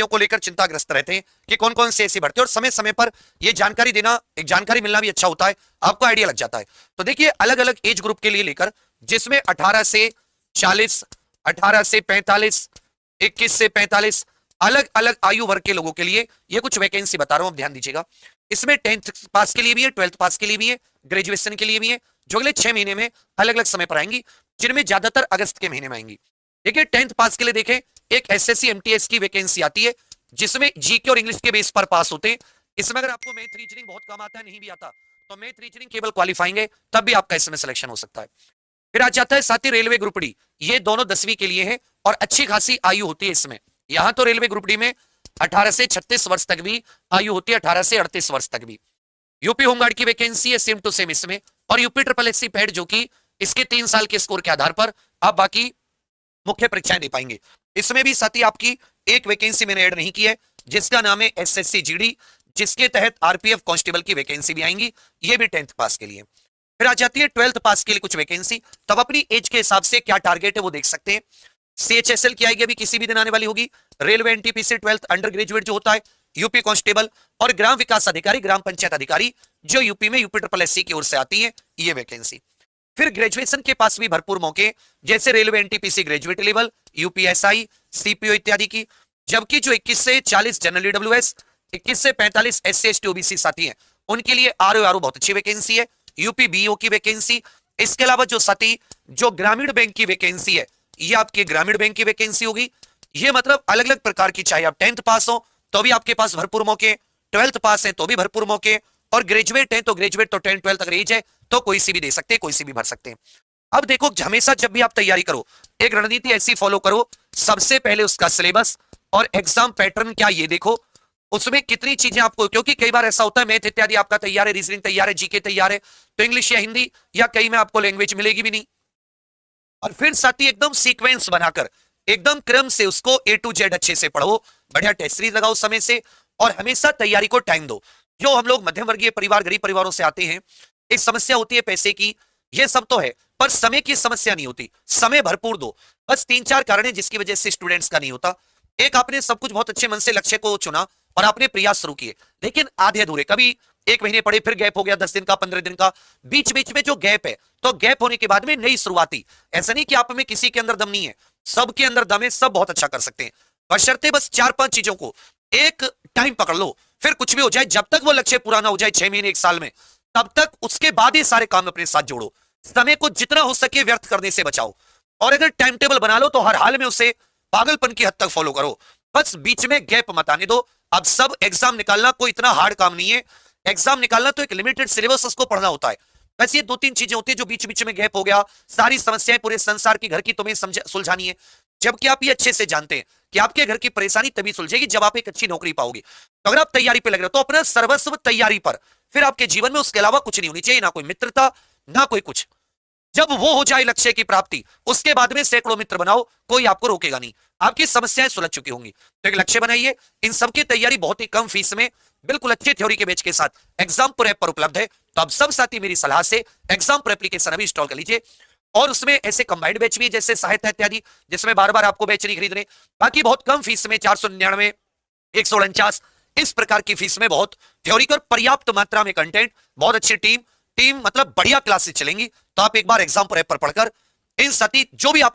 भर्तियों को लेकर चिंताग्रस्त रहते हैं कि कौन कौन सी ऐसी भर्ती, और समय समय पर यह जानकारी देना, एक जानकारी मिलना भी अच्छा होता है, आपको आइडिया लग जाता है। तो देखिए अलग अलग एज ग्रुप के लिए लेकर, जिसमें 18 से 40, 18 से 45, 21 से 45, अलग अलग आयु वर्ग के लोगों के लिए ये कुछ वैकेंसी बता रहा हूं, ध्यान दीजिएगा। इसमें 10th पास के लिए भी है, 12th पास के लिए भी है, ग्रेजुएशन के लिए भी है, जो अगले 6 महीने में अलग अलग समय पर आएंगी, जिनमें ज्यादातर अगस्त के महीने में आएंगी। देखिए 10th पास के लिए देखें, एक एसएससी एमटीएस की वैकेंसी आती है, जिसमें जीके और इंग्लिश के बेस पर पास होते हैं। इसमें अगर आपको मैथ रीजनिंग बहुत कम आता है, नहीं भी आता, तो मैथ रीजनिंग केवल क्वालिफाइंग है, तब भी आपका इसमें सिलेक्शन हो सकता है। फिर आ जाता है साथ ही रेलवे ग्रुप डी, ये दोनों 10वीं के लिए है और अच्छी खासी आयु होती है इसमें। यहां तो रेलवे ग्रुप डी में 18 से 36 वर्ष तक भी आयु होती है, 18 से 38 वर्ष तक भी। यूपी होमगार्ड की वैकेंसी है सेम टू सेम इसमें, और यूपी ट्रिपल एससी पैड, जो कि इसके 3 साल के स्कोर के आधार पर आप बाकी मुख्य परीक्षाएं दे पाएंगे। इसमें भी साथ ही आपकी एक वैकेंसी मैंने ऐड नहीं की है, जिसका नाम है एसएससी जीडी, जिसके तहत आरपीएफ कांस्टेबल की वैकेंसी भी आएंगी, ये भी 10th पास के लिए। फिर आ जाती है 12th पास के लिए कुछ वैकेंसी, तब अपनी एज के हिसाब से क्या टारगेट है वो देख सकते हैं। सीएचएसएल की आएगी, अभी किसी भी दिन आने वाली होगी, railway NTPC 12th under graduate जो होता है, यूपी कांस्टेबल, और ग्राम विकास अधिकारी, ग्राम पंचायत अधिकारी, जो यूपी में यूपी ट्रिपल एससी की ओर से आती है, ये वैकेंसी। फिर ग्रेजुएशन के पास भी भरपूर मौके, जैसे railway NTPC graduate level, UPSI, CPO इत्यादि की, जबकि जो 21 से 40 जनरल ईडब्ल्यूएस, 21 से 45 एससी एसटी ओबीसी साथी हैं, उनके लिए आरओ बहुत अच्छी वैकेंसी है, यूपी बीओ की वैकेंसी। इसके अलावा जो साथी जो ग्रामीण बैंक की वैकेंसी है, ये आपकी ग्रामीण बैंक की वैकेंसी होगी। ये मतलब अलग अलग प्रकार की, चाहे आप 10th पास हो तो भी आपके पास भरपूर मौके, 12th पास है तो भी भरपूर मौके, और ग्रेजुएट है तो ग्रेजुएट तो 10 12 तक एज है तो कोई सी भी दे सकते हैं, कोई सी भी भर सकते हैं। अब देखो हमेशा जब भी आप तैयारी करो, एक रणनीति ऐसी फॉलो करो, सबसे पहले उसका सिलेबस और एग्जाम पैटर्न क्या ये देखो, उसमें कितनी चीजें आपको, क्योंकि कई बार ऐसा होता है मैथ इत्यादि आपका तैयार है, रीजनिंग तैयार है, जीके तैयार है, तो इंग्लिश या हिंदी या कई में आपको लैंग्वेज मिलेगी भी नहीं। और फिर साथ ही एकदम सीक्वेंस बनाकर एकदम क्रम से उसको A to Z अच्छे से पढ़ो, बढ़िया टेस्ट सीरीज लगाओ समय से, और हमेशा तैयारी को टाइम दो। जो हम लोग मध्यम वर्गीय परिवार, गरीब परिवारों से आते हैं, एक समस्या होती है पैसे की, ये सब तो है, पर समय की समस्या नहीं होती, समय भरपूर दो। बस 3-4 कारण है जिसकी वजह से स्टूडेंट्स का नहीं होता। एक, आपने सब कुछ बहुत अच्छे मन से लक्ष्य को चुना और आपने प्रयास शुरू किए, लेकिन आधे अधूरे, कभी 1 महीने पढ़े फिर गैप हो गया, 10 दिन का, 15 दिन का, बीच बीच में जो गैप है, तो गैप होने के बाद में नई शुरुआती। ऐसा नहीं कि आप में किसी के अंदर दम नहीं है, सबके अंदर दम है, सब बहुत अच्छा कर सकते हैं, बशर्ते बस 4-5 चीजों को एक टाइम पकड़ लो, फिर कुछ भी हो जाए, जब तक वो लक्ष्य पूरा ना हो जाए 6 महीने 1 साल में, तब तक उसके बाद ही सारे काम अपने साथ जोड़ो। समय को जितना हो सके व्यर्थ करने से बचाओ, और अगर टाइम टेबल बना लो तो हर हाल में उसे पागलपन की हद तक फॉलो करो, बस बीच में गैप मत आने दो। अब सब एग्जाम निकालना कोई इतना हार्ड काम नहीं है, एग्जाम निकालना तो एक लिमिटेड सिलेबस उसको पढ़ना होता है, बस ये 2-3 चीजें होती है जो बीच बीच में गैप हो गया, सारी समस्याएं पूरे संसार की घर की तुम्हें सुलझानी है, जबकि आप ये अच्छे से जानते हैं कि आपके घर की परेशानी तभी सुलझेगी जब आप एक अच्छी नौकरी पाओगे। तो अगर आप तैयारी पे लग रहे हो तो अपना सर्वस्व तैयारी पर, फिर आपके जीवन में उसके अलावा कुछ नहीं होनी चाहिए, ना कोई मित्रता ना कोई कुछ। जब वो हो जाए लक्ष्य की प्राप्ति, उसके बाद में सैकड़ों मित्र बनाओ, कोई आपको रोकेगा नहीं, आपकी समस्याएं सुलझ चुकी होंगी। तो एक लक्ष्य बनाइए, इन सबकी तैयारी बहुत ही कम फीस में, बिल्कुल अच्छे थ्योरी के बैच के साथ एग्जाम प्रो ऐप पर उपलब्ध है। तो आप सब साथी मेरी सलाह से एग्जाम प्रो एप्लीकेशन अभी इंस्टॉल कर लीजिए, और उसमें ऐसे कंबाइंड बैच भी है जैसे सहायता इत्यादि, जिसमें बार बार आपको बैच नहीं खरीदने, बाकी बहुत कम फीस में 499, 149 इस प्रकार की फीस में बहुत थ्योरी और पर्याप्त मात्रा में कंटेंट, बहुत अच्छी टीम मतलब बढ़िया क्लासेस चलेंगी। तो आप एक बार एग्जाम प्रो ऐप पर पढ़कर इन साथी जो भी आप